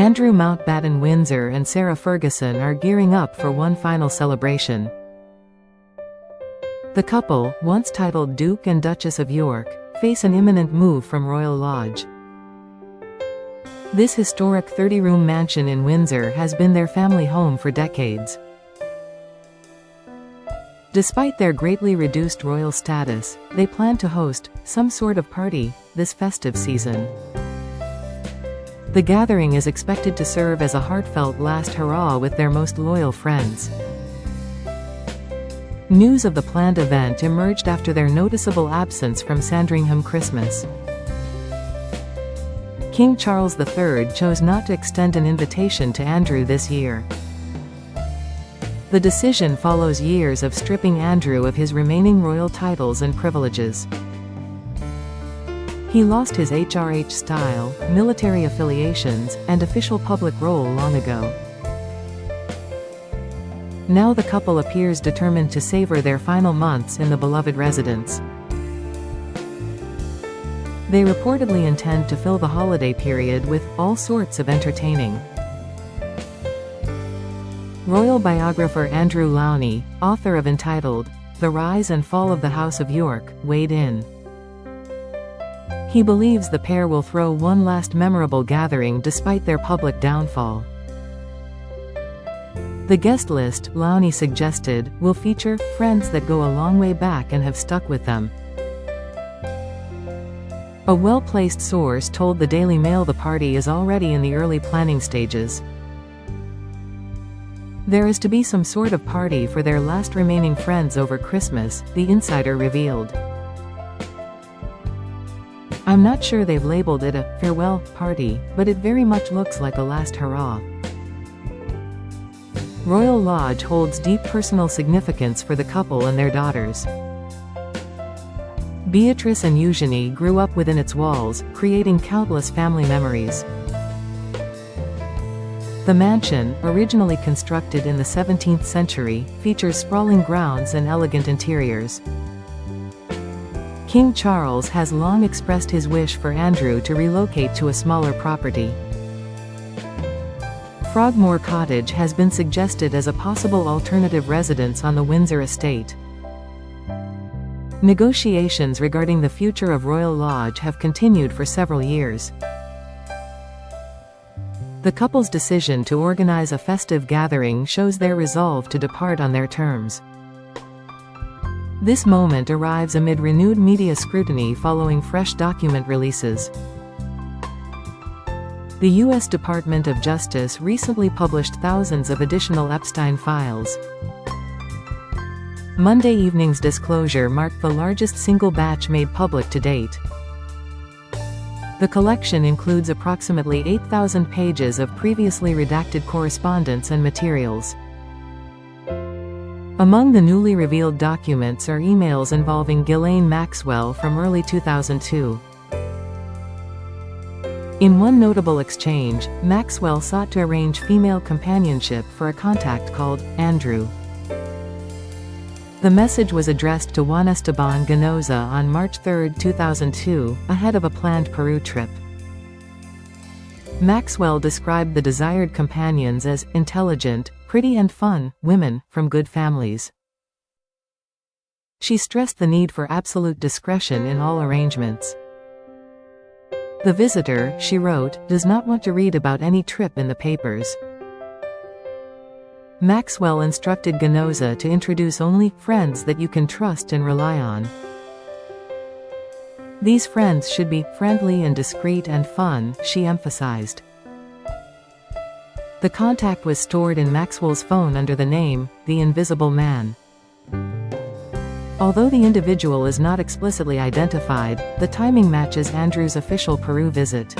Andrew Mountbatten Windsor and Sarah Ferguson are gearing up for one final celebration. The couple, once titled Duke and Duchess of York, face an imminent move from Royal Lodge. This historic 30-room mansion in Windsor has been their family home for decades. Despite their greatly reduced royal status, they plan to host some sort of party this festive season. The gathering is expected to serve as a heartfelt last hurrah with their most loyal friends. News of the planned event emerged after their noticeable absence from Sandringham Christmas. King Charles III chose not to extend an invitation to Andrew this year. The decision follows years of stripping Andrew of his remaining royal titles and privileges. He lost his HRH style, military affiliations, and official public role long ago. Now the couple appears determined to savor their final months in the beloved residence. They reportedly intend to fill the holiday period with all sorts of entertaining. Royal biographer Andrew Lowney, author of entitled The Rise and Fall of the House of York, weighed in. He believes the pair will throw one last memorable gathering despite their public downfall. The guest list, Lowney suggested, will feature friends that go a long way back and have stuck with them. A well-placed source told the Daily Mail the party is already in the early planning stages. There is to be some sort of party for their last remaining friends over Christmas, the insider revealed. I'm not sure they've labeled it a farewell party, but it very much looks like a last hurrah. Royal Lodge holds deep personal significance for the couple and their daughters. Beatrice and Eugenie grew up within its walls, creating countless family memories. The mansion, originally constructed in the 17th century, features sprawling grounds and elegant interiors. King Charles has long expressed his wish for Andrew to relocate to a smaller property. Frogmore Cottage has been suggested as a possible alternative residence on the Windsor estate. Negotiations regarding the future of Royal Lodge have continued for several years. The couple's decision to organize a festive gathering shows their resolve to depart on their terms. This moment arrives amid renewed media scrutiny following fresh document releases. The U.S. Department of Justice recently published thousands of additional Epstein files. Monday evening's disclosure marked the largest single batch made public to date. The collection includes approximately 8,000 pages of previously redacted correspondence and materials. Among the newly revealed documents are emails involving Ghislaine Maxwell from early 2002. In one notable exchange, Maxwell sought to arrange female companionship for a contact called Andrew. The message was addressed to Juan Esteban Ganoza on March 3, 2002, ahead of a planned Peru trip. Maxwell described the desired companions as intelligent, pretty and fun women from good families. She stressed the need for absolute discretion in all arrangements. The visitor, she wrote, does not want to read about any trip in the papers. Maxwell instructed Ganoza to introduce only friends that you can trust and rely on. These friends should be friendly and discreet and fun, she emphasized. The contact was stored in Maxwell's phone under the name, The Invisible Man. Although the individual is not explicitly identified, the timing matches Andrew's official Peru visit.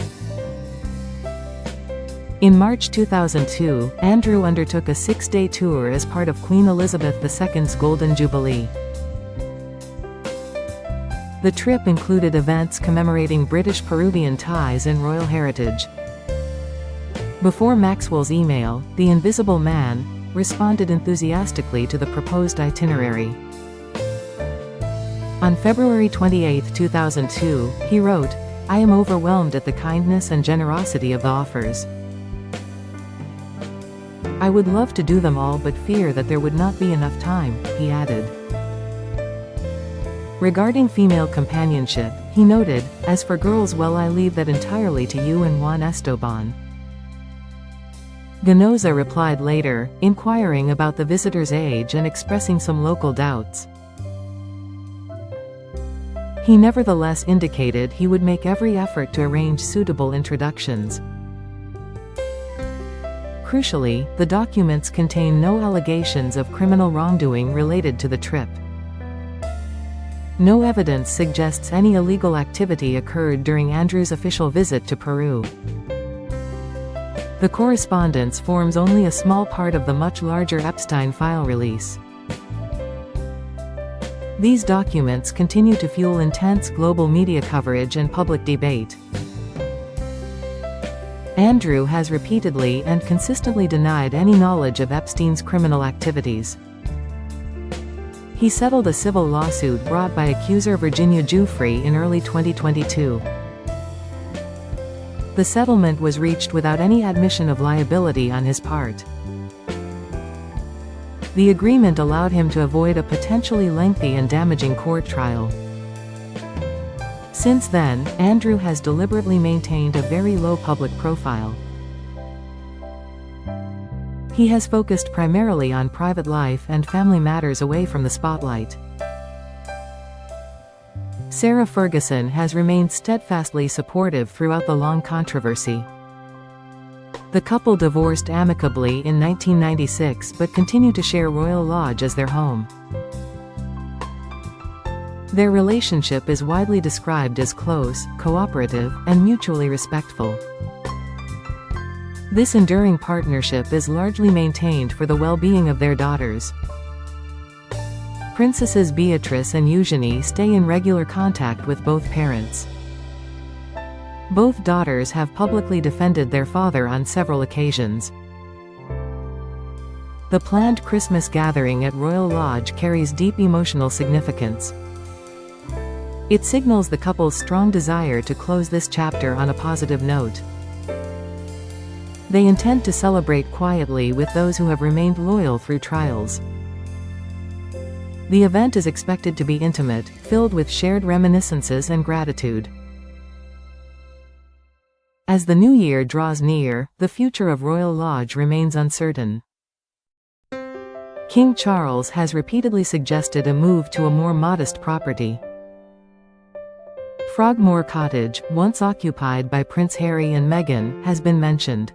In March 2002, Andrew undertook a 6-day tour as part of Queen Elizabeth II's Golden Jubilee. The trip included events commemorating British-Peruvian ties and royal heritage. Before Maxwell's email, the Invisible Man responded enthusiastically to the proposed itinerary. On February 28, 2002, he wrote, "I am overwhelmed at the kindness and generosity of the offers. "I would love to do them all but fear that there would not be enough time," he added. Regarding female companionship, he noted, "As for girls, well, I leave that entirely to you and Juan Esteban." Ganoza replied later, inquiring about the visitor's age and expressing some local doubts. He nevertheless indicated he would make every effort to arrange suitable introductions. Crucially, the documents contain no allegations of criminal wrongdoing related to the trip. No evidence suggests any illegal activity occurred during Andrew's official visit to Peru. The correspondence forms only a small part of the much larger Epstein file release. These documents continue to fuel intense global media coverage and public debate. Andrew has repeatedly and consistently denied any knowledge of Epstein's criminal activities. He settled a civil lawsuit brought by accuser Virginia Giuffre in early 2022. The settlement was reached without any admission of liability on his part. The agreement allowed him to avoid a potentially lengthy and damaging court trial. Since then, Andrew has deliberately maintained a very low public profile. He has focused primarily on private life and family matters away from the spotlight. Sarah Ferguson has remained steadfastly supportive throughout the long controversy. The couple divorced amicably in 1996 but continue to share Royal Lodge as their home. Their relationship is widely described as close, cooperative, and mutually respectful. This enduring partnership is largely maintained for the well-being of their daughters. Princesses Beatrice and Eugenie stay in regular contact with both parents. Both daughters have publicly defended their father on several occasions. The planned Christmas gathering at Royal Lodge carries deep emotional significance. It signals the couple's strong desire to close this chapter on a positive note. They intend to celebrate quietly with those who have remained loyal through trials. The event is expected to be intimate, filled with shared reminiscences and gratitude. As the new year draws near, the future of Royal Lodge remains uncertain. King Charles has repeatedly suggested a move to a more modest property. Frogmore Cottage, once occupied by Prince Harry and Meghan, has been mentioned.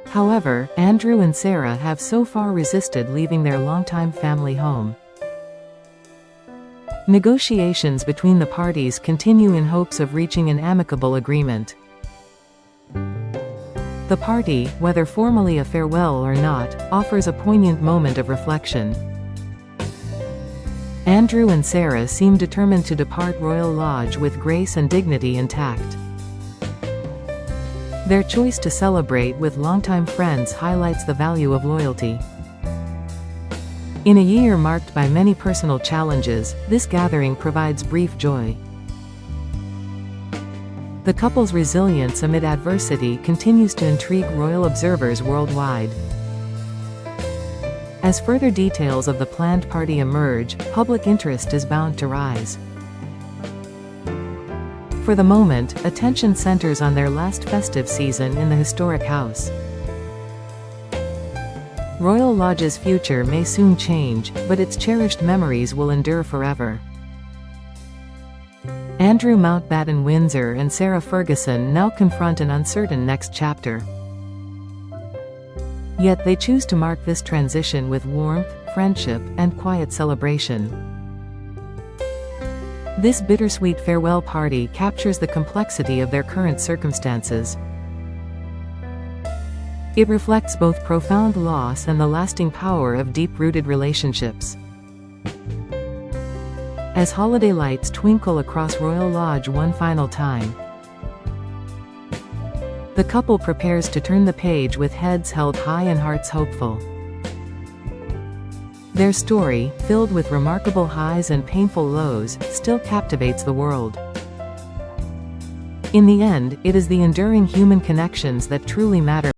However, Andrew and Sarah have so far resisted leaving their longtime family home. Negotiations between the parties continue in hopes of reaching an amicable agreement. The party, whether formally a farewell or not, offers a poignant moment of reflection. Andrew and Sarah seem determined to depart Royal Lodge with grace and dignity intact. Their choice to celebrate with longtime friends highlights the value of loyalty. In a year marked by many personal challenges, this gathering provides brief joy. The couple's resilience amid adversity continues to intrigue royal observers worldwide. As further details of the planned party emerge, public interest is bound to rise. For the moment, attention centers on their last festive season in the historic house. Royal Lodge's future may soon change, but its cherished memories will endure forever. Andrew Mountbatten Windsor and Sarah Ferguson now confront an uncertain next chapter. Yet they choose to mark this transition with warmth, friendship, and quiet celebration. This bittersweet farewell party captures the complexity of their current circumstances. It reflects both profound loss and the lasting power of deep-rooted relationships. As holiday lights twinkle across Royal Lodge one final time, the couple prepares to turn the page with heads held high and hearts hopeful. Their story, filled with remarkable highs and painful lows, still captivates the world. In the end, it is the enduring human connections that truly matter.